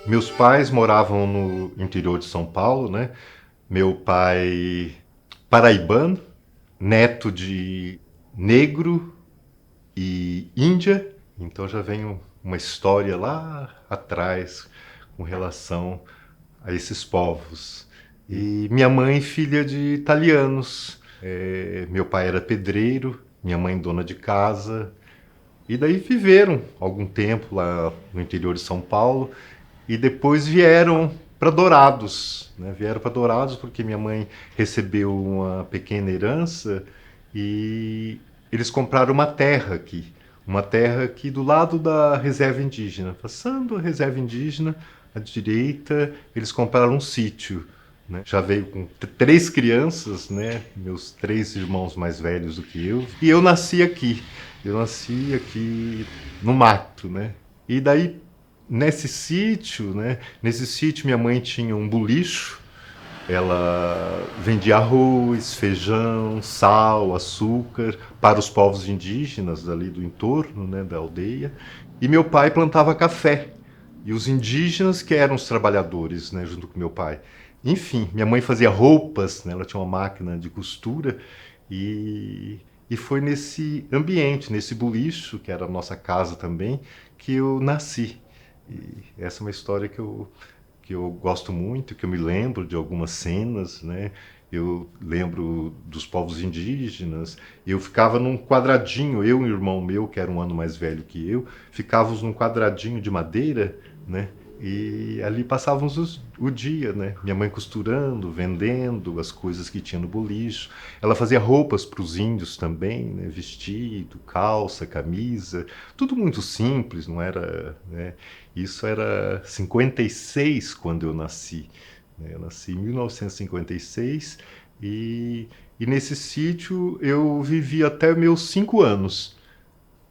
Meus pais moravam no interior de São Paulo, né? Meu pai paraibano, neto de negro e índia, então já vem uma história lá atrás com relação a esses povos. E minha mãe, filha de italianos. Meu pai era pedreiro, minha mãe dona de casa, e daí viveram algum tempo lá no interior de São Paulo e depois vieram para Dourados. Né? Vieram para Dourados porque minha mãe recebeu uma pequena herança e eles compraram uma terra aqui. Uma terra aqui do lado da reserva indígena. Passando a reserva indígena, à direita, eles compraram um sítio. Né? Já veio com três crianças, né? Meus três irmãos mais velhos do que eu. E eu nasci aqui. Eu nasci aqui no mato, né? E daí, nesse sítio, né? Nesse sítio, minha mãe tinha um bulicho. Ela vendia arroz, feijão, sal, açúcar para os povos indígenas ali do entorno, né, da aldeia. E meu pai plantava café. E os indígenas que eram os trabalhadores, né, junto com meu pai. Enfim, minha mãe fazia roupas, né, ela tinha uma máquina de costura e, e foi nesse ambiente, nesse bulicho, que era a nossa casa também, que eu nasci. E essa é uma história que eu gosto muito, que eu me lembro de algumas cenas, né? Eu lembro dos povos indígenas. Eu ficava num quadradinho, eu e um irmão meu, que era um ano mais velho que eu, ficávamos num quadradinho de madeira, né? E ali passávamos o dia, né? Minha mãe costurando, vendendo as coisas que tinha no bolicho. Ela fazia roupas para os índios também, né? Vestido, calça, camisa, tudo muito simples, não era, né? Isso era 56 quando eu nasci. Né? Eu nasci em 1956 e nesse sítio eu vivi até meus 5 anos,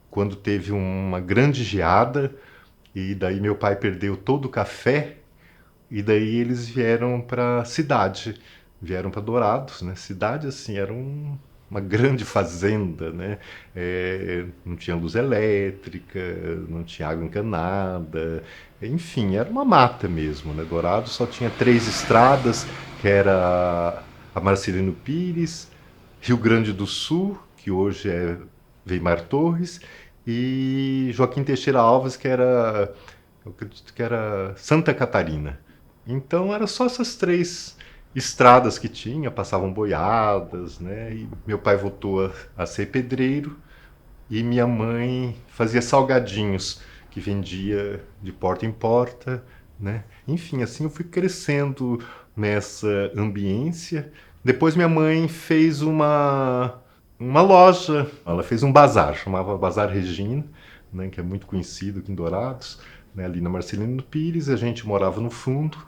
quando teve uma grande geada e daí meu pai perdeu todo o café e daí eles vieram para a cidade, vieram para Dourados, né? Cidade assim era uma grande fazenda, né? Não tinha luz elétrica, não tinha água encanada, enfim, era uma mata mesmo, né? Dourados só tinha três estradas, que era a Marcelino Pires, Rio Grande do Sul, que hoje é Weimar Torres, e Joaquim Teixeira Alves, que era, eu acredito que era Santa Catarina. Então era só essas três estradas que tinha, passavam boiadas, né? E meu pai voltou a ser pedreiro e minha mãe fazia salgadinhos que vendia de porta em porta, né? Enfim, assim eu fui crescendo nessa ambiência. Depois minha mãe fez uma loja, ela fez um bazar, chamava Bazar Regina, né, que é muito conhecido aqui em Dourados, né, ali na Marcelino Pires, a gente morava no fundo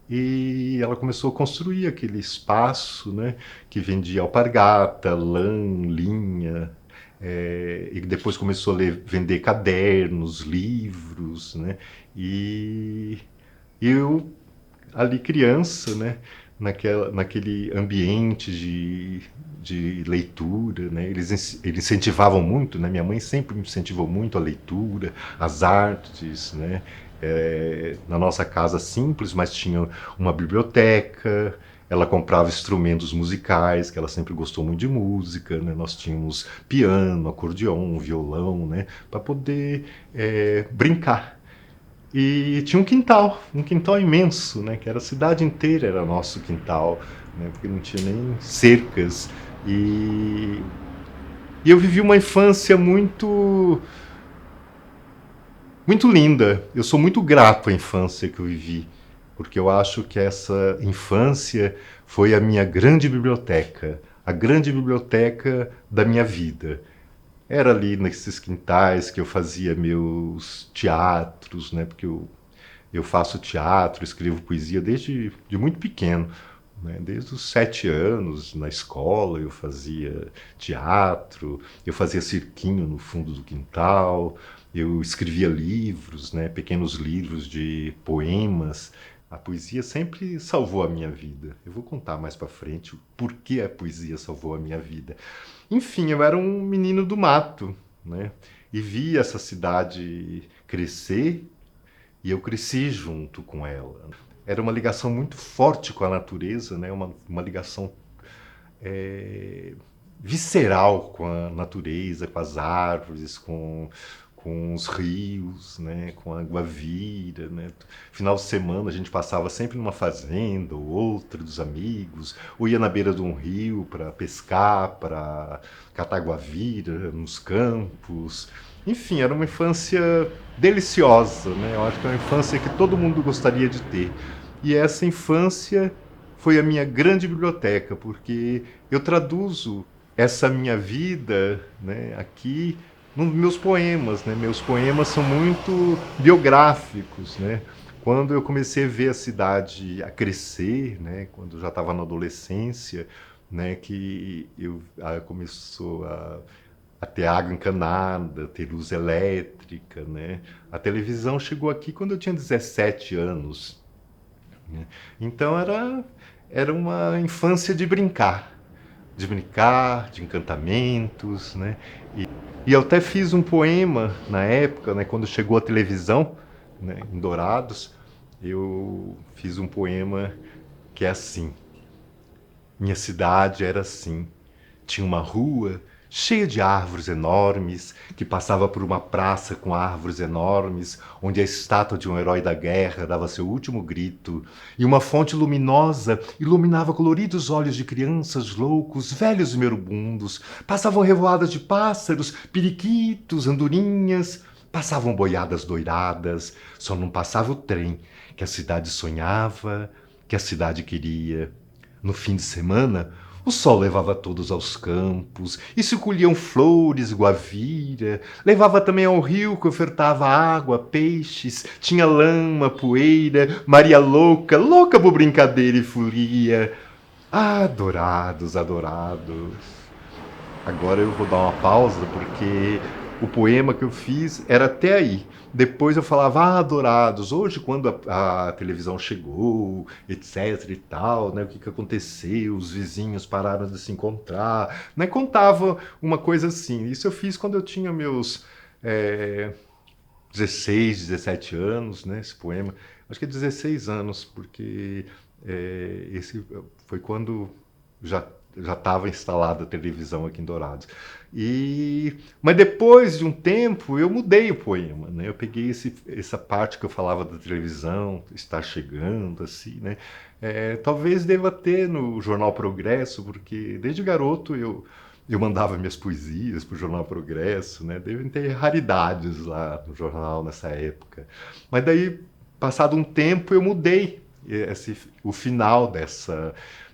e ela começou a construir aquele espaço, né, que vendia alpargata, lã, linha, e depois começou a vender cadernos, livros, né, e eu ali criança, né, naquele ambiente de leitura, né, eles incentivavam muito, né, minha mãe sempre me incentivou muito a leitura, as artes, né, na nossa casa simples, mas tinha uma biblioteca, ela comprava instrumentos musicais, que ela sempre gostou muito de música, né? Nós tínhamos piano, acordeon, violão, né? Para poder brincar. E tinha um quintal imenso, né? Que era a cidade inteira era nosso quintal, né? Porque não tinha nem cercas. E, e eu vivi uma infância muito linda. Eu sou muito grato à infância que eu vivi, porque eu acho que essa infância foi a minha grande biblioteca, a grande biblioteca da minha vida. Era ali nesses quintais que eu fazia meus teatros, né? Porque eu faço teatro, escrevo poesia desde de muito pequeno. Né? Desde os 7 anos, na escola, eu fazia teatro, eu fazia cirquinho no fundo do quintal, eu escrevia livros, né? Pequenos livros de poemas. A poesia sempre salvou a minha vida. Eu vou contar mais para frente o porquê a poesia salvou a minha vida. Enfim, eu era um menino do mato, né? E vi essa cidade crescer e eu cresci junto com ela. Era uma ligação muito forte com a natureza, né? Uma ligação visceral com a natureza, com as árvores, com os rios, né? Com a Guavira, né? Final de semana a gente passava sempre numa fazenda ou outra dos amigos, ou ia na beira de um rio para pescar, para catar guavira nos campos. Enfim, era uma infância deliciosa, né? Eu acho que é uma infância que todo mundo gostaria de ter. E essa infância foi a minha grande biblioteca, porque eu traduzo essa minha vida, né, aqui nos meus poemas. Né? Meus poemas são muito biográficos. Né? Quando eu comecei a ver a cidade a crescer, né, quando eu já estava na adolescência, né, que começou a ter água encanada, ter luz elétrica. Né? A televisão chegou aqui quando eu tinha 17 anos. Né? Então era uma infância de brincar, de encantamentos, né? E eu até fiz um poema na época, né, quando chegou a televisão, né, em Dourados, eu fiz um poema que é assim: minha cidade era assim. Tinha uma rua cheia de árvores enormes, que passava por uma praça com árvores enormes, onde a estátua de um herói da guerra dava seu último grito, e uma fonte luminosa iluminava coloridos olhos de crianças loucos, velhos e merubundos. Passavam revoadas de pássaros, periquitos, andorinhas, passavam boiadas doiradas, só não passava o trem que a cidade sonhava, que a cidade queria. No fim de semana, o sol levava todos aos campos, e se colhiam flores, guavira, levava também ao rio que ofertava água, peixes, tinha lama, poeira, Maria louca, louca por brincadeira e folia. Ah, adorados, adorados. Agora eu vou dar uma pausa porque o poema que eu fiz era até aí. Depois eu falava, ah, adorados, hoje quando a televisão chegou, etc e tal, né, o que aconteceu, os vizinhos pararam de se encontrar, né, contava uma coisa assim. Isso eu fiz quando eu tinha meus 16, 17 anos, né, esse poema. Acho que é 16 anos, porque esse foi quando já já estava instalada a televisão aqui em Dourados. Mas depois de um tempo eu mudei o poema, né? Eu peguei essa parte que eu falava da televisão estar chegando, assim, né? Talvez deva ter no Jornal Progresso, porque desde garoto eu mandava minhas poesias para o Jornal Progresso, né? Devem ter raridades lá no jornal nessa época. Mas daí, passado um tempo, eu mudei o final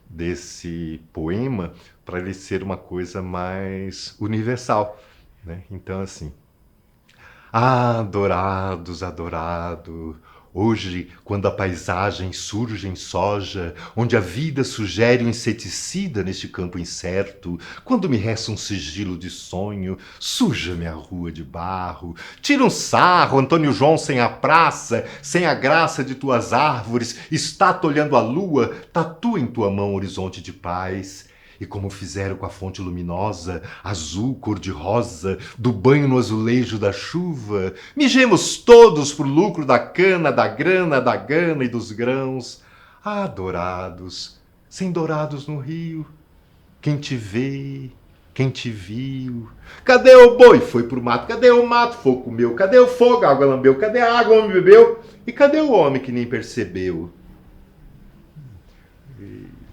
desse poema para ele ser uma coisa mais universal. Né? Então, assim, ah, adorados, adorado, hoje, quando a paisagem surge em soja, onde a vida sugere um inseticida neste campo incerto, quando me resta um sigilo de sonho, suja-me a rua de barro, tira um sarro, Antônio João sem a praça, sem a graça de tuas árvores, estátua olhando a lua, tatua em tua mão horizonte de paz. E como fizeram com a fonte luminosa, azul, cor-de-rosa, do banho no azulejo da chuva, mijemos todos pro lucro da cana, da grana, da gana e dos grãos. Ah, dourados, sem dourados no rio, quem te vê, quem te viu? Cadê o boi? Foi pro mato. Cadê o mato? Fogo comeu. Cadê o fogo? A água lambeu. Cadê a água? O homem bebeu. E cadê o homem que nem percebeu?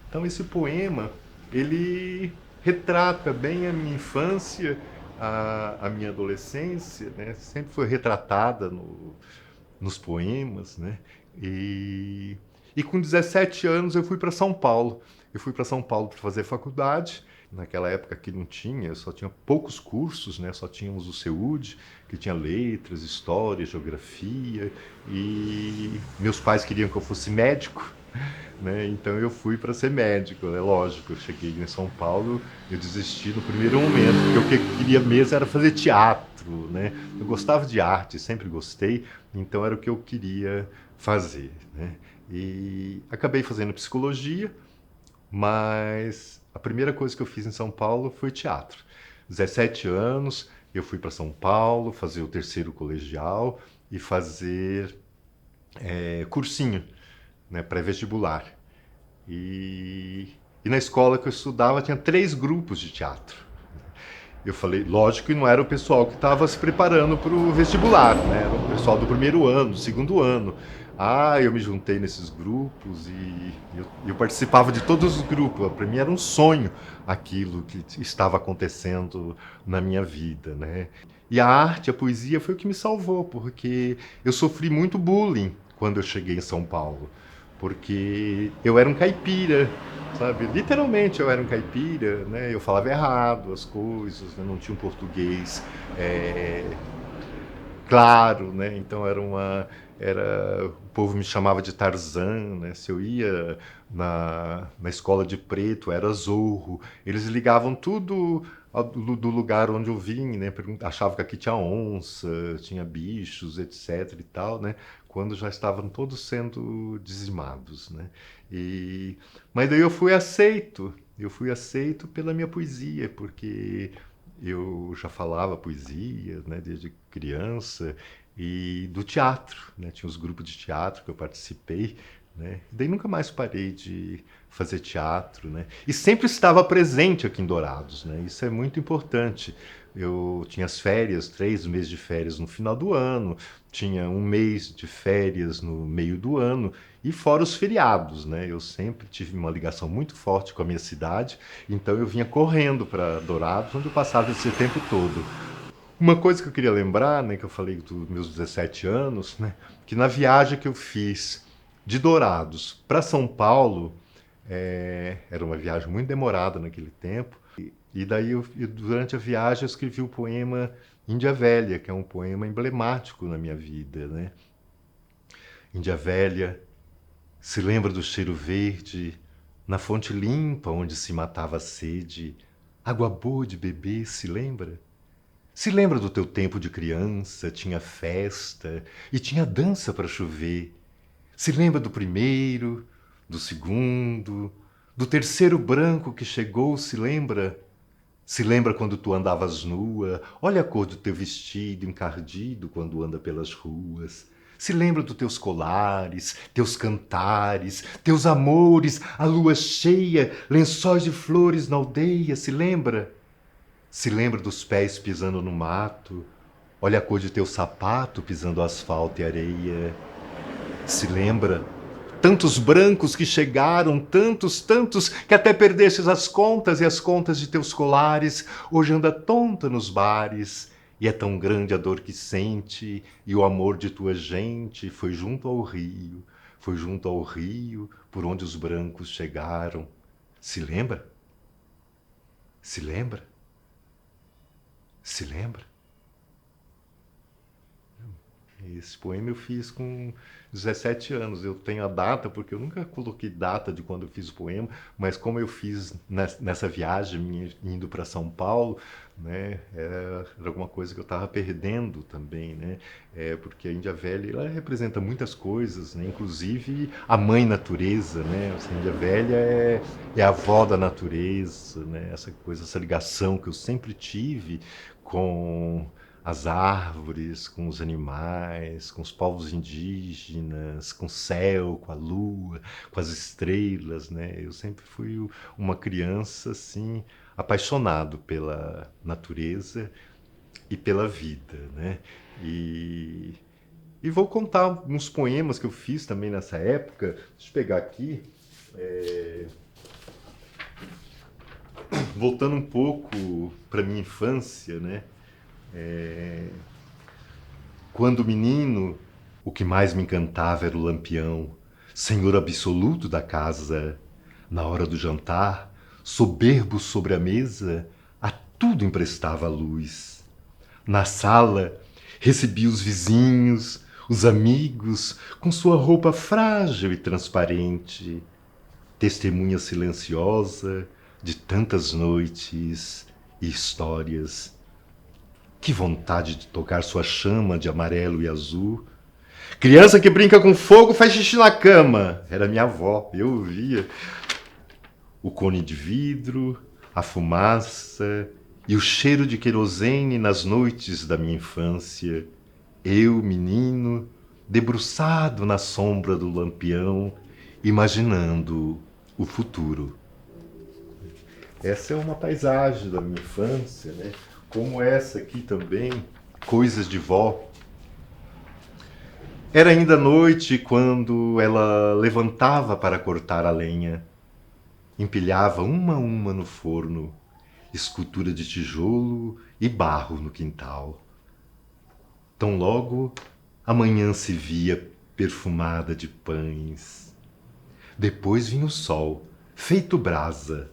Então esse poema, ele retrata bem a minha infância, a minha adolescência, né? Sempre foi retratada nos poemas, né? E com 17 anos eu fui para São Paulo. Eu fui para São Paulo para fazer faculdade. Naquela época que não tinha, só tinha poucos cursos, né? Só tínhamos o CEUD, que tinha letras, história, geografia. E meus pais queriam que eu fosse médico. Né? Então eu fui para ser médico, é lógico. Eu cheguei em São Paulo, eu desisti no primeiro momento, porque o que eu queria mesmo era fazer teatro, né? Eu gostava de arte, sempre gostei, então era o que eu queria fazer, né? E acabei fazendo psicologia, mas a primeira coisa que eu fiz em São Paulo foi teatro. 17 anos, eu fui para São Paulo fazer o terceiro colegial e fazer cursinho, né, pré-vestibular. E, e na escola que eu estudava tinha 3 grupos de teatro. Eu falei, lógico que não era o pessoal que estava se preparando para o vestibular, né? Era o pessoal do primeiro ano, do segundo ano. Ah, eu me juntei nesses grupos e eu participava de todos os grupos. Para mim era um sonho aquilo que estava acontecendo na minha vida, né? E a arte, a poesia foi o que me salvou, porque eu sofri muito bullying quando eu cheguei em São Paulo, porque eu era um caipira, sabe? Literalmente eu era um caipira, né? Eu falava errado as coisas, né? Não tinha um português é, claro, né? Então o povo me chamava de Tarzan, né? Se eu ia na escola de preto, era Zorro. Eles ligavam tudo do lugar onde eu vim, né? Achavam que aqui tinha onça, tinha bichos, etc e tal, né? Quando já estavam todos sendo dizimados, né? E mas daí eu fui aceito pela minha poesia, porque eu já falava poesia, né, desde criança, e do teatro, né, tinha os grupos de teatro que eu participei, né, e daí nunca mais parei de fazer teatro, né, e sempre estava presente aqui em Dourados, né, isso é muito importante. Eu tinha as férias, 3 meses de férias no final do ano, tinha um mês de férias no meio do ano, e fora os feriados, né? Eu sempre tive uma ligação muito forte com a minha cidade, então eu vinha correndo para Dourados, onde eu passava esse tempo todo. Uma coisa que eu queria lembrar, né, que eu falei dos meus 17 anos, né, que na viagem que eu fiz de Dourados para São Paulo, era uma viagem muito demorada naquele tempo, e daí durante a viagem eu escrevi o poema Índia Velha, que é um poema emblemático na minha vida, né? Índia Velha, se lembra do cheiro verde, na fonte limpa onde se matava a sede, água boa de beber, se lembra? Se lembra do teu tempo de criança, tinha festa e tinha dança para chover. Se lembra do primeiro, do segundo, do terceiro branco que chegou, se lembra? Se lembra quando tu andavas nua? Olha a cor do teu vestido encardido quando anda pelas ruas. Se lembra dos teus colares, teus cantares, teus amores, a lua cheia, lençóis de flores na aldeia, se lembra? Se lembra dos pés pisando no mato? Olha a cor de teu sapato pisando asfalto e areia. Se lembra? Tantos brancos que chegaram, tantos, tantos, que até perdestes as contas e as contas de teus colares, hoje anda tonta nos bares. E é tão grande a dor que sente, e o amor de tua gente foi junto ao rio, por onde os brancos chegaram. Se lembra? Se lembra? Se lembra? Esse poema eu fiz com 17 anos. Eu tenho a data, porque eu nunca coloquei data de quando eu fiz o poema, mas como eu fiz nessa viagem minha, indo para São Paulo, né, era alguma coisa que eu estava perdendo também, né? Porque a Índia Velha ela representa muitas coisas, né? Inclusive a mãe natureza, né? A Índia Velha é a avó da natureza, né? Essa coisa, essa ligação que eu sempre tive com as árvores, com os animais, com os povos indígenas, com o céu, com a lua, com as estrelas, né? Eu sempre fui uma criança assim apaixonado pela natureza e pela vida, né? E, e vou contar uns poemas que eu fiz também nessa época. Deixa eu pegar aqui, voltando um pouco para minha infância, né? Quando menino, o que mais me encantava era o lampião, senhor absoluto da casa. Na hora do jantar, soberbo sobre a mesa, a tudo emprestava luz. Na sala, recebia os vizinhos, os amigos, com sua roupa frágil e transparente, testemunha silenciosa de tantas noites e histórias. Que vontade de tocar sua chama de amarelo e azul. Criança que brinca com fogo faz xixi na cama. Era minha avó, eu via. O cone de vidro, a fumaça e o cheiro de querosene nas noites da minha infância. Eu, menino, debruçado na sombra do lampião, imaginando o futuro. Essa é uma paisagem da minha infância, né? Como essa aqui também, Coisas de Vó. Era ainda noite quando ela levantava para cortar a lenha, empilhava uma a uma no forno, escultura de tijolo e barro no quintal. Tão logo a manhã se via perfumada de pães. Depois vinha o sol, feito brasa,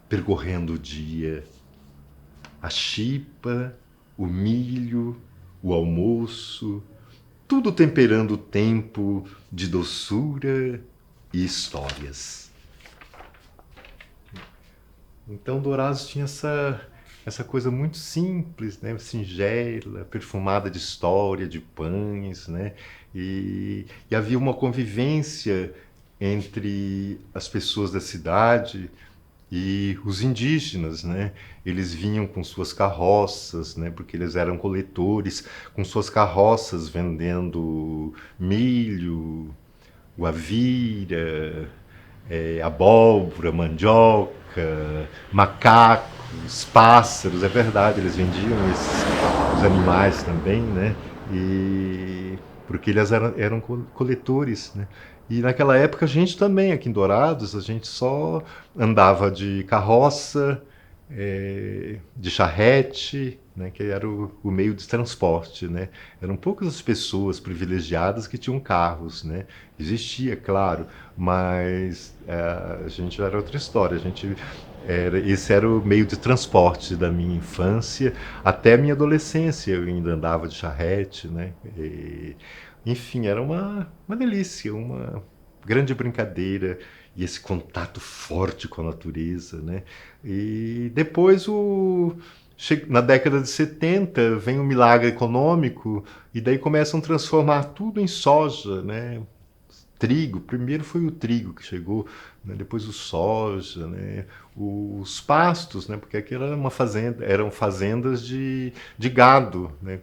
percorrendo o dia. A chipa, o milho, o almoço, tudo temperando o tempo de doçura e histórias. Então Dourados tinha essa coisa muito simples, né? Singela, perfumada de história, de pães, né? E havia uma convivência entre as pessoas da cidade e os indígenas, né? Eles vinham com suas carroças, né? Porque eles eram coletores, com suas carroças vendendo milho, guavira, abóbora, mandioca, macacos, pássaros, é verdade, eles vendiam os animais também, né? E porque eles eram coletores, né? E naquela época a gente também, aqui em Dourados, a gente só andava de carroça, de charrete, né, que era o meio de transporte, né? Eram poucas as pessoas privilegiadas que tinham carros, né? Existia, claro, mas a gente era outra história. Esse era o meio de transporte da minha infância até a minha adolescência. Eu ainda andava de charrete, né? Enfim, era uma delícia, uma grande brincadeira e esse contato forte com a natureza, né? E depois na década de 70 vem o milagre econômico e daí começam a transformar tudo em soja, né? Trigo, primeiro foi o trigo que chegou, né? Depois o soja, né? Os pastos, né? Porque aquilo era uma fazenda, eram fazendas de gado, né?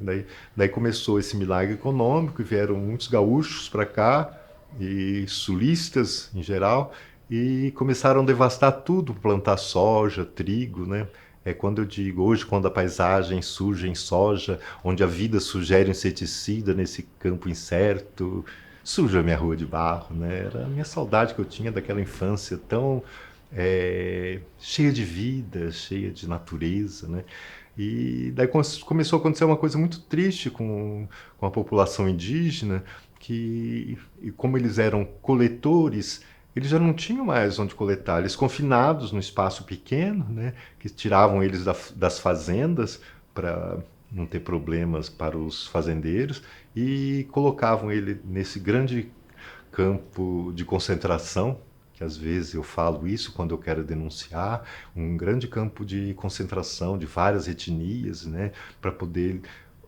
Daí começou esse milagre econômico e vieram muitos gaúchos para cá e sulistas em geral e começaram a devastar tudo, plantar soja, trigo, né? É quando eu digo hoje, quando a paisagem surge em soja, onde a vida sugere um inseticida nesse campo incerto, surge a minha rua de barro, né? Era a minha saudade que eu tinha daquela infância tão cheia de vida, cheia de natureza, né? E daí começou a acontecer uma coisa muito triste com a população indígena, que e como eles eram coletores, eles já não tinham mais onde coletar. Eles confinados no espaço pequeno, né, que tiravam eles das fazendas para não ter problemas para os fazendeiros e colocavam ele nesse grande campo de concentração, que às vezes eu falo isso quando eu quero denunciar, um grande campo de concentração de várias etnias, né, para poder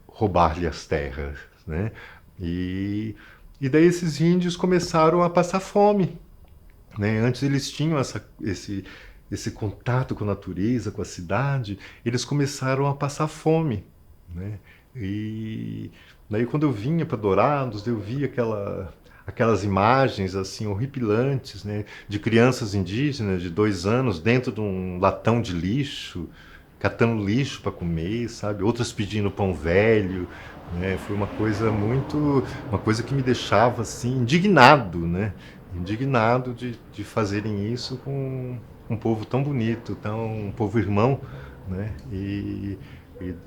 roubar-lhe as terras, né? E, e daí esses índios começaram a passar fome, né? Antes eles tinham esse contato com a natureza, com a cidade, eles começaram a passar fome, né? E daí quando eu vinha para Dourados, eu via aquelas imagens assim horripilantes, né, de crianças indígenas de 2 anos dentro de um latão de lixo, catando lixo para comer, sabe? Outras pedindo pão velho, né? Foi uma coisa que me deixava assim indignado, né? Indignado de fazerem isso com um povo tão bonito, um povo irmão, né? E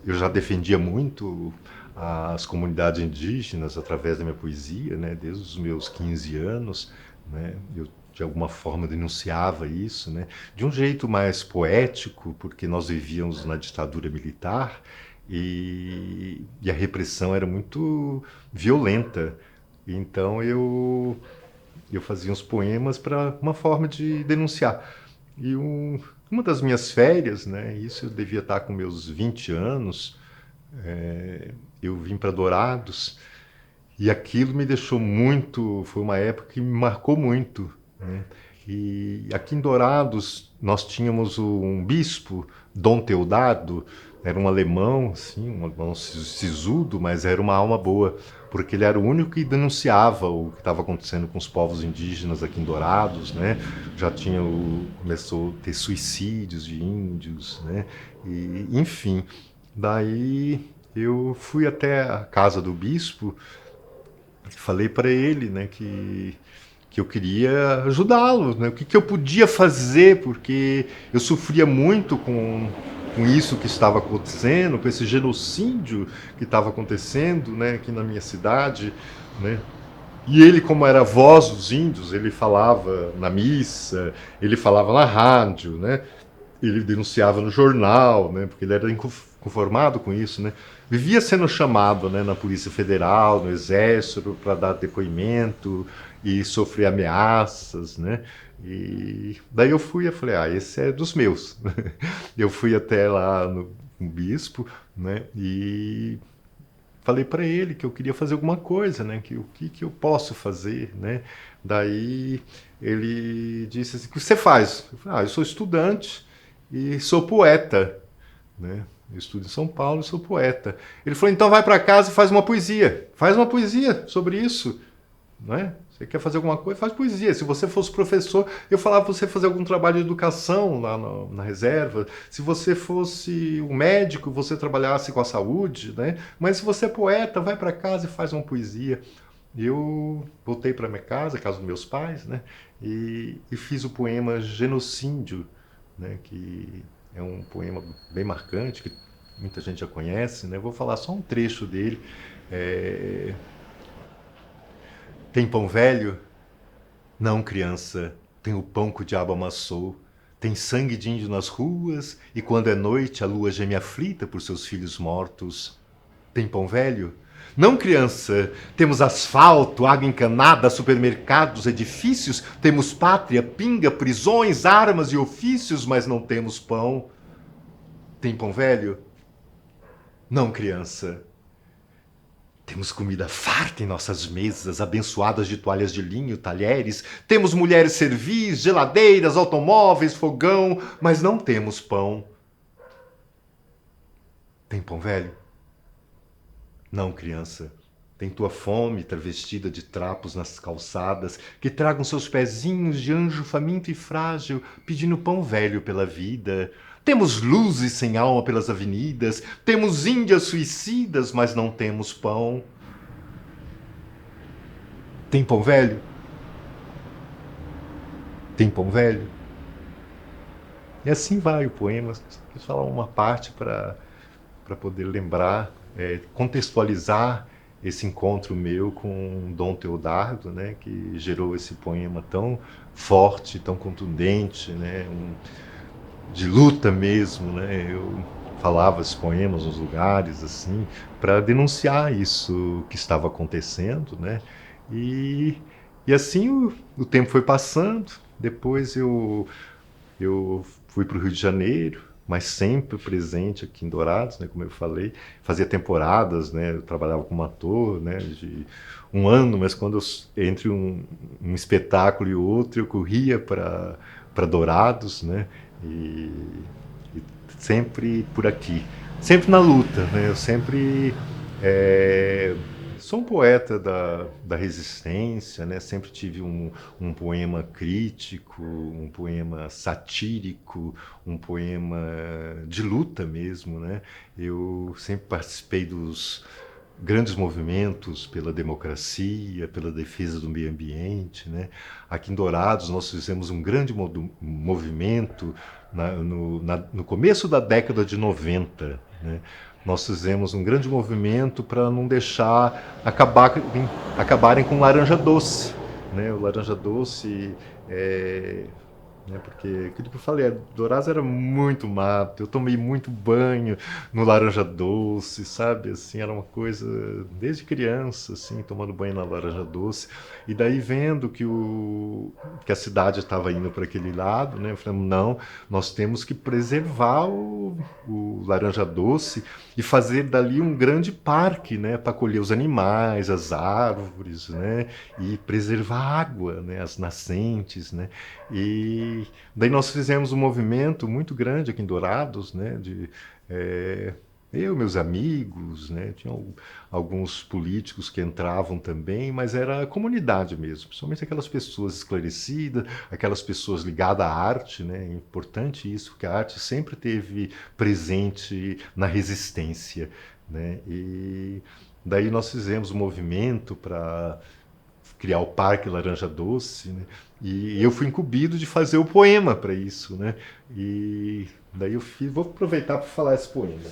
eu já defendia muito as comunidades indígenas através da minha poesia, né? Desde os meus 15 anos, né? Eu de alguma forma denunciava isso, né? De um jeito mais poético, porque nós vivíamos na ditadura militar e a repressão era muito violenta. Então eu fazia uns poemas para uma forma de denunciar. E uma das minhas férias, né, isso eu devia estar com meus 20 anos, eu vim para Dourados e aquilo me deixou muito, foi uma época que me marcou muito, né? E aqui em Dourados nós tínhamos um bispo, Dom Teodardo, era um alemão, assim, um alemão sisudo, mas era uma alma boa, porque ele era o único que denunciava o que estava acontecendo com os povos indígenas aqui em Dourados, né? Já começou a ter suicídios de índios, né? E, enfim, daí eu fui até a casa do bispo e falei para ele, né, que eu queria ajudá-lo, né? O que eu podia fazer, porque eu sofria muito com isso que estava acontecendo, com esse genocídio que estava acontecendo, né, aqui na minha cidade, né? E ele, como era a voz dos índios, ele falava na missa, ele falava na rádio, né? Ele denunciava no jornal, né? Porque ele era inconformado com isso, né? Vivia sendo chamado, né, na Polícia Federal, no Exército, para dar depoimento e sofrer ameaças, né? E daí eu falei, esse é dos meus. Eu fui até lá no bispo, né? E falei para ele que eu queria fazer alguma coisa, né? Que o que eu posso fazer, né? Daí ele disse assim: o que você faz? Eu falei, eu sou estudante e sou poeta, né? Eu estudo em São Paulo e sou poeta. Ele falou, então vai para casa e faz uma poesia. Faz uma poesia sobre isso, não é? Você quer fazer alguma coisa, faz poesia. Se você fosse professor, eu falava para você fazer algum trabalho de educação lá na reserva. Se você fosse um médico, você trabalhasse com a saúde, né? Mas se você é poeta, vai para casa e faz uma poesia. Eu voltei para minha casa dos meus pais, né? E fiz o poema Genocídio, né? Que é um poema bem marcante, que muita gente já conhece, né? Vou falar só um trecho dele. É... Tem pão velho? Não, criança, tem o pão que o diabo amassou. Tem sangue de índio nas ruas, e quando é noite a lua geme aflita por seus filhos mortos. Tem pão velho? Não, criança, temos asfalto, água encanada, supermercados, edifícios, temos pátria, pinga, prisões, armas e ofícios, mas não temos pão. Tem pão velho? Não, criança. Temos comida farta em nossas mesas, abençoadas de toalhas de linho, talheres. Temos mulheres servis, geladeiras, automóveis, fogão, mas não temos pão. Tem pão velho? Não, criança. Tem tua fome travestida de trapos nas calçadas, que tragam seus pezinhos de anjo faminto e frágil, pedindo pão velho pela vida. Temos luzes sem alma pelas avenidas, temos índias suicidas, mas não temos pão. Tem pão velho? Tem pão velho? E assim vai o poema. Quis falar uma parte para poder lembrar, contextualizar esse encontro meu com Dom Teodardo, né, que gerou esse poema tão forte, tão contundente, né, de luta mesmo, né. Eu falava esses poemas nos lugares assim para denunciar isso que estava acontecendo, né. E, e assim o tempo foi passando. Depois eu fui para o Rio de Janeiro, mas sempre presente aqui em Dourados, né, como eu falei, fazia temporadas, né, eu trabalhava como ator, né, de um ano, mas quando entre um espetáculo e outro, eu corria para Dourados, né, e, e sempre por aqui, sempre na luta, né, eu sempre sou um poeta da resistência, né? Sempre tive um poema crítico, um poema satírico, um poema de luta mesmo, né? Eu sempre participei dos grandes movimentos pela democracia, pela defesa do meio ambiente, né? Aqui em Dourados nós fizemos um grande movimento no começo da década de 90, né? Nós fizemos um grande movimento para não deixar acabarem com laranja doce, né? O laranja doce né? Porque aquilo que eu falei, Dourados era muito mato, eu tomei muito banho no laranja doce, sabe? Assim, era uma coisa desde criança, assim, tomando banho na laranja doce. E daí vendo que a cidade estava indo para aquele lado, né? Eu falei, não, nós temos que preservar o laranja doce e fazer dali um grande parque, né? Para acolher os animais, as árvores, né? E preservar a água, né? As nascentes, né? Daí nós fizemos um movimento muito grande aqui em Dourados, né, Eu, meus amigos, né? Tinha alguns políticos que entravam também, mas era a comunidade mesmo, principalmente aquelas pessoas esclarecidas, aquelas pessoas ligadas à arte, né? É importante isso, porque a arte sempre teve presente na resistência, né? E daí nós fizemos um movimento para criar o Parque Laranja Doce, né? E eu fui incumbido de fazer o poema para isso, né? E daí eu fiz, vou aproveitar para falar esse poema.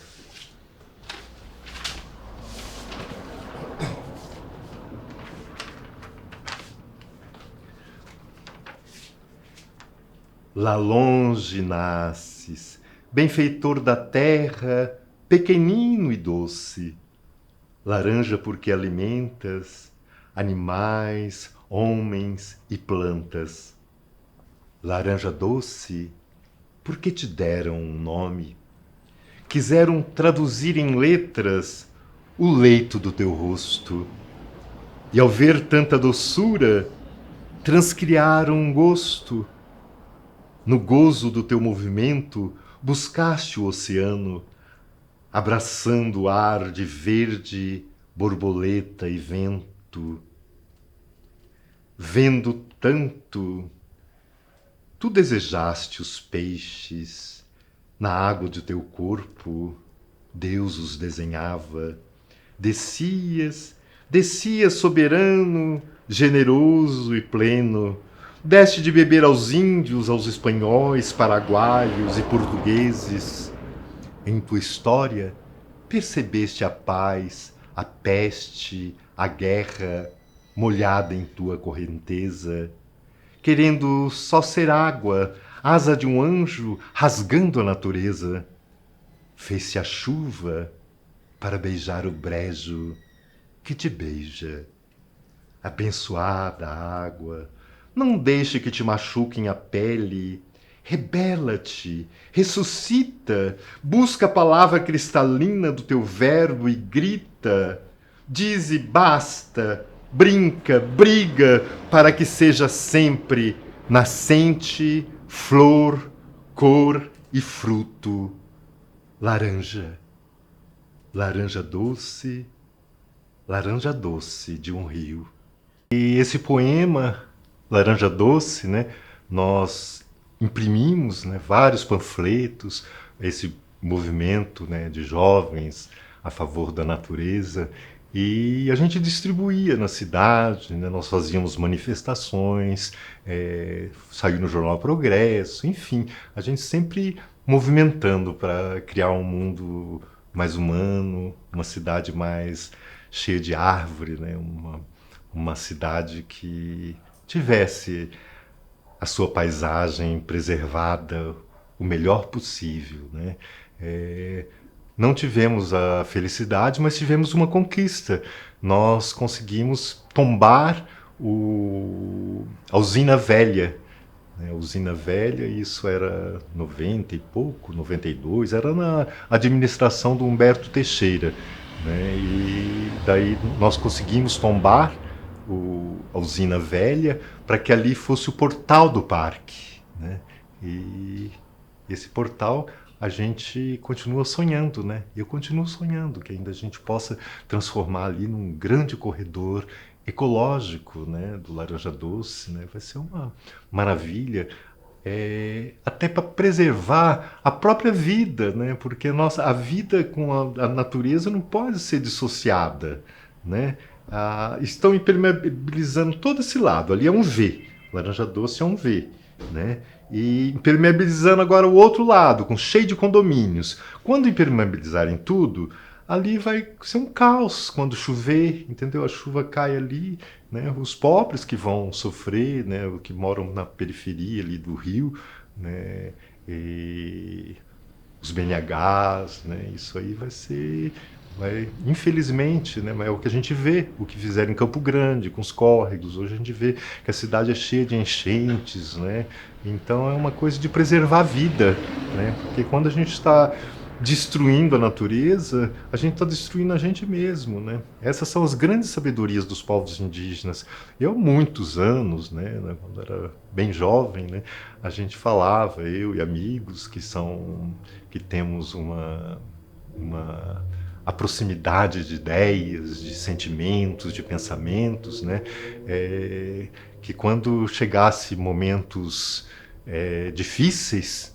Lá longe nasces, benfeitor da terra, pequenino e doce. Laranja porque alimentas animais, homens e plantas. Laranja doce porque te deram um nome. Quiseram traduzir em letras o leito do teu rosto. E ao ver tanta doçura, transcriaram um gosto. No gozo do teu movimento, buscaste o oceano, abraçando o ar de verde, borboleta e vento. Vendo tanto, tu desejaste os peixes, na água de teu corpo, Deus os desenhava. Descias, descias soberano, generoso e pleno. Deste de beber aos índios, aos espanhóis, paraguaios e portugueses. Em tua história, percebeste a paz, a peste, a guerra, molhada em tua correnteza, querendo só ser água, asa de um anjo, rasgando a natureza. Fez-se a chuva para beijar o brejo que te beija. Abençoada água, não deixe que te machuquem a pele. Rebela-te, ressuscita, busca a palavra cristalina do teu verbo e grita. Dize basta, brinca, briga, para que seja sempre nascente, flor, cor e fruto. Laranja, laranja doce de um rio. E esse poema, Laranja Doce, né, nós imprimimos, né, vários panfletos, esse movimento, né, de jovens a favor da natureza, e a gente distribuía na cidade, né, nós fazíamos manifestações, saiu no jornal Progresso, enfim, a gente sempre movimentando para criar um mundo mais humano, uma cidade mais cheia de árvore, né, uma cidade que tivesse a sua paisagem preservada o melhor possível, né? Não tivemos a felicidade, mas tivemos uma conquista. Nós conseguimos tombar a usina velha, né? A usina velha, isso era 90 e pouco, 92, era na administração do Humberto Teixeira, né? E daí nós conseguimos tombar a usina velha para que ali fosse o portal do parque, né? E esse portal a gente continua sonhando, né? Eu continuo sonhando que ainda a gente possa transformar ali num grande corredor ecológico, né, do Laranja Doce, né? Vai ser uma maravilha, até para preservar a própria vida, né? Porque a vida com a natureza não pode ser dissociada, né? Estão impermeabilizando todo esse lado. Ali é um V. Laranja Doce é um V, né? E impermeabilizando agora o outro lado, cheio de condomínios. Quando impermeabilizarem tudo, ali vai ser um caos quando chover, entendeu? A chuva cai ali, né? Os pobres que vão sofrer, né? Os que moram na periferia ali do rio, né? E os BNHs, né? Isso aí infelizmente, né? Mas é o que a gente vê, o que fizeram em Campo Grande, com os córregos. Hoje a gente vê que a cidade é cheia de enchentes, né? Então é uma coisa de preservar a vida, né? Porque quando a gente está destruindo a natureza, a gente está destruindo a gente mesmo, né? Essas são as grandes sabedorias dos povos indígenas. Eu, há muitos anos, né, quando era bem jovem, né, a gente falava, eu e amigos que temos a proximidade de ideias, de sentimentos, de pensamentos, né? Que quando chegasse momentos difíceis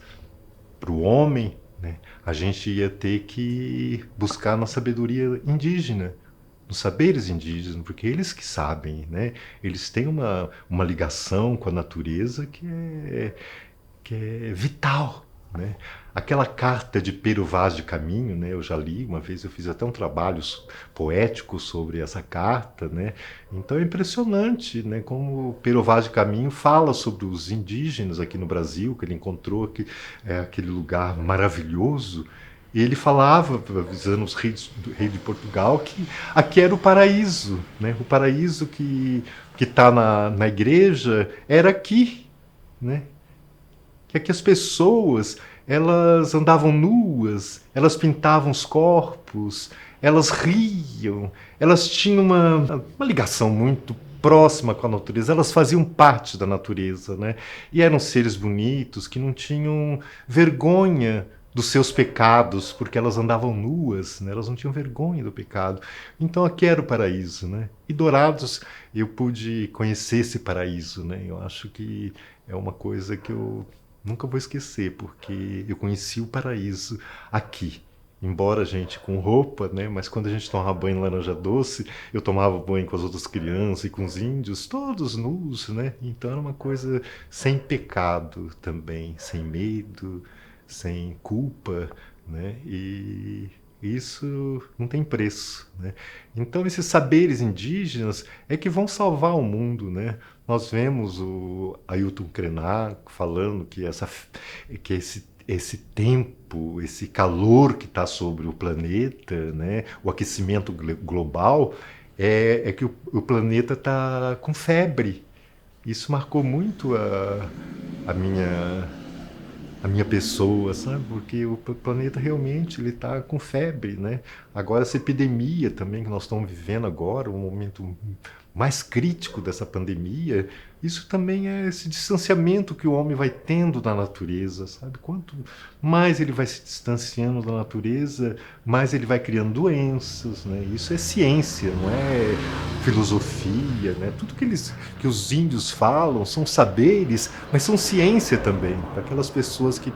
para o homem, né, a gente ia ter que buscar na sabedoria indígena, nos saberes indígenas, porque eles que sabem, né? Eles têm uma ligação com a natureza que é vital, né? Aquela carta de Pero Vaz de Caminho, né? Eu já li uma vez, eu fiz até um trabalho poético sobre essa carta, né? Então é impressionante, né? Como Pero Vaz de Caminho fala sobre os indígenas aqui no Brasil, que ele encontrou aquele lugar maravilhoso. E ele falava, avisando os reis de Portugal, que aqui era o paraíso, né? O paraíso que está na igreja era aqui, né? Que aqui as pessoas, elas andavam nuas, elas pintavam os corpos, elas riam, elas tinham uma ligação muito próxima com a natureza, elas faziam parte da natureza, né? E eram seres bonitos que não tinham vergonha dos seus pecados, porque elas andavam nuas, né? Elas não tinham vergonha do pecado. Então aqui era o paraíso, né? E Dourados eu pude conhecer esse paraíso, né? Eu acho que é uma coisa que eu nunca vou esquecer, porque eu conheci o paraíso aqui. Embora a gente com roupa, né? Mas quando a gente tomava banho em Laranja Doce, eu tomava banho com as outras crianças e com os índios, todos nus, né? Então era uma coisa sem pecado também, sem medo, sem culpa, né? E isso não tem preço, né? Então esses saberes indígenas é que vão salvar o mundo, né? Nós vemos o Ailton Krenak falando que esse tempo, esse calor que está sobre o planeta, né? O aquecimento global, é que o planeta está com febre. Isso marcou muito a minha a minha pessoa, sabe? Porque o planeta realmente ele está com febre, né? Agora essa epidemia também que nós estamos vivendo agora, um momento mais crítico dessa pandemia, isso também é esse distanciamento que o homem vai tendo da natureza, sabe? Quanto mais ele vai se distanciando da natureza, mais ele vai criando doenças, né? Isso é ciência, não é filosofia, né? Tudo que os índios falam são saberes, mas são ciência também, para aquelas pessoas que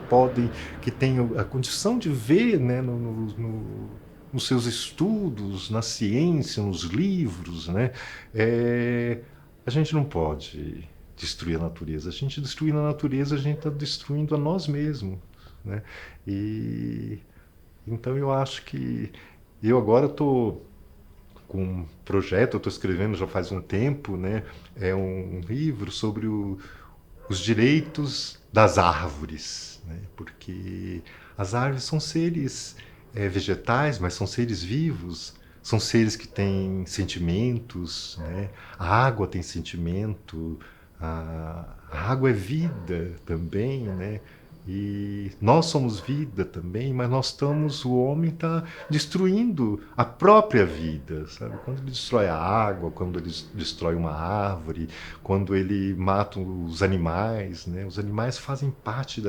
têm a condição de ver, né, nos seus estudos, na ciência, nos livros, né? A gente não pode destruir a natureza. A gente destruindo a natureza, a gente está destruindo a nós mesmos, né? E então eu acho que eu agora estou com um projeto, eu estou escrevendo já faz um tempo, né? É um livro sobre os direitos das árvores, né? Porque as árvores são seres vegetais, mas são seres vivos, são seres que têm sentimentos, né? A água tem sentimento, a água é vida também, né? E nós somos vida também, mas o homem está destruindo a própria vida, sabe? Quando ele destrói a água, quando ele destrói uma árvore, quando ele mata os animais, né? Os animais fazem parte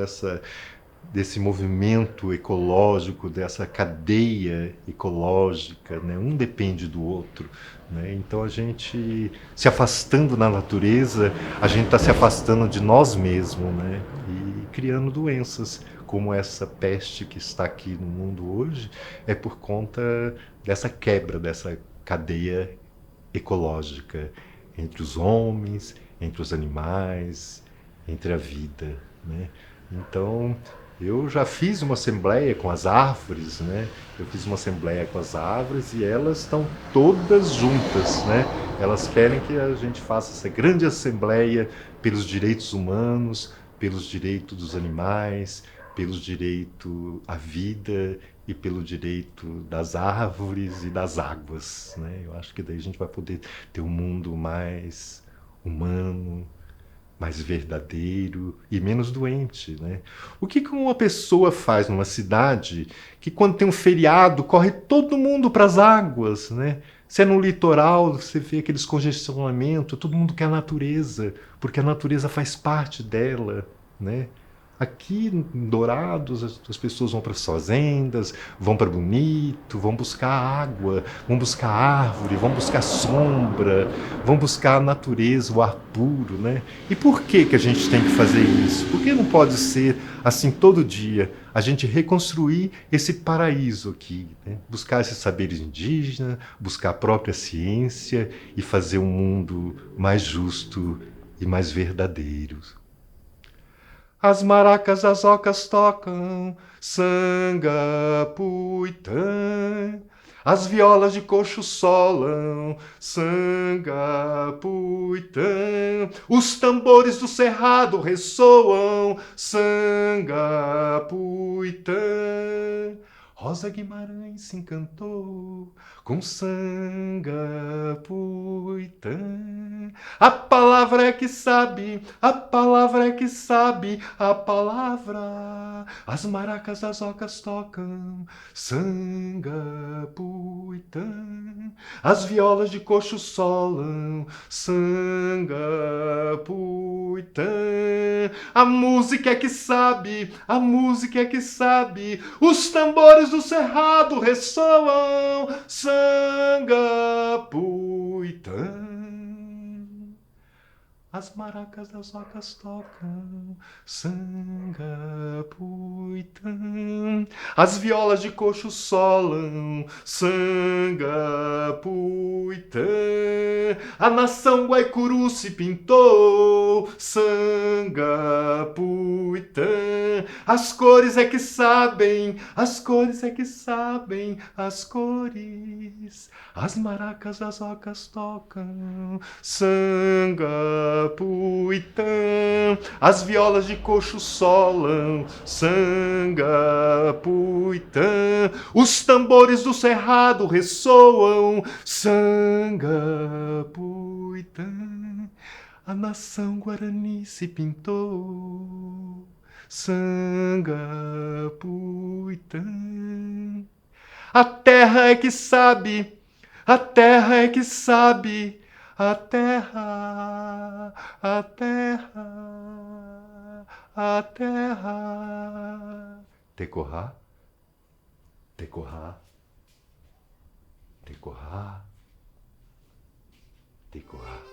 desse movimento ecológico, dessa cadeia ecológica, né? Um depende do outro, né? Então a gente se afastando da natureza, a gente está se afastando de nós mesmos, né? E criando doenças como essa peste que está aqui no mundo hoje, é por conta dessa quebra, dessa cadeia ecológica entre os homens, entre os animais, entre a vida, né? Então, eu já fiz uma assembleia com as árvores, né? Eu fiz uma assembleia com as árvores e elas estão todas juntas, né? Elas querem que a gente faça essa grande assembleia pelos direitos humanos, pelos direitos dos animais, pelos direitos à vida e pelo direito das árvores e das águas, né? Eu acho que daí a gente vai poder ter um mundo mais humano, mais verdadeiro e menos doente, né? O que uma pessoa faz numa cidade que quando tem um feriado corre todo mundo para as águas, né? Se é no litoral, você vê aqueles congestionamentos, todo mundo quer a natureza, porque a natureza faz parte dela, né? Aqui em Dourados, as pessoas vão para as fazendas, vão para Bonito, vão buscar água, vão buscar árvore, vão buscar sombra, vão buscar a natureza, o ar puro, né? E por que a gente tem que fazer isso? Por que não pode ser assim todo dia? A gente reconstruir esse paraíso aqui, né? Buscar esses saberes indígenas, buscar a própria ciência e fazer um mundo mais justo e mais verdadeiro. As maracas, as ocas tocam sanga, puitã. As violas de coxo solam sanga, puitã. Os tambores do cerrado ressoam sanga, puitã. Rosa Guimarães se encantou com sanga, puitã. A palavra é que sabe, a palavra é que sabe, a palavra. As maracas, as ocas tocam sanga, puitã. As violas de coxo solam sanga, puitã. A música é que sabe, a música é que sabe. Os tambores do cerrado ressoam sanga, puitã. As maracas das ocas tocam sanga, puitã. As violas de coxo solam sanga, puitã. A nação Guaicuru se pintou sanga, puitã. As cores é que sabem, as cores é que sabem, as cores. As maracas das ocas tocam sanga, puitã. As violas de coxo solam sanga, puitã. Os tambores do cerrado ressoam sanga, puitã. A nação Guarani se pintou sanga, puitã. A terra é que sabe, a terra é que sabe, a terra, a terra, a terra. Tecorá, tecorá, tecorá, tecorá.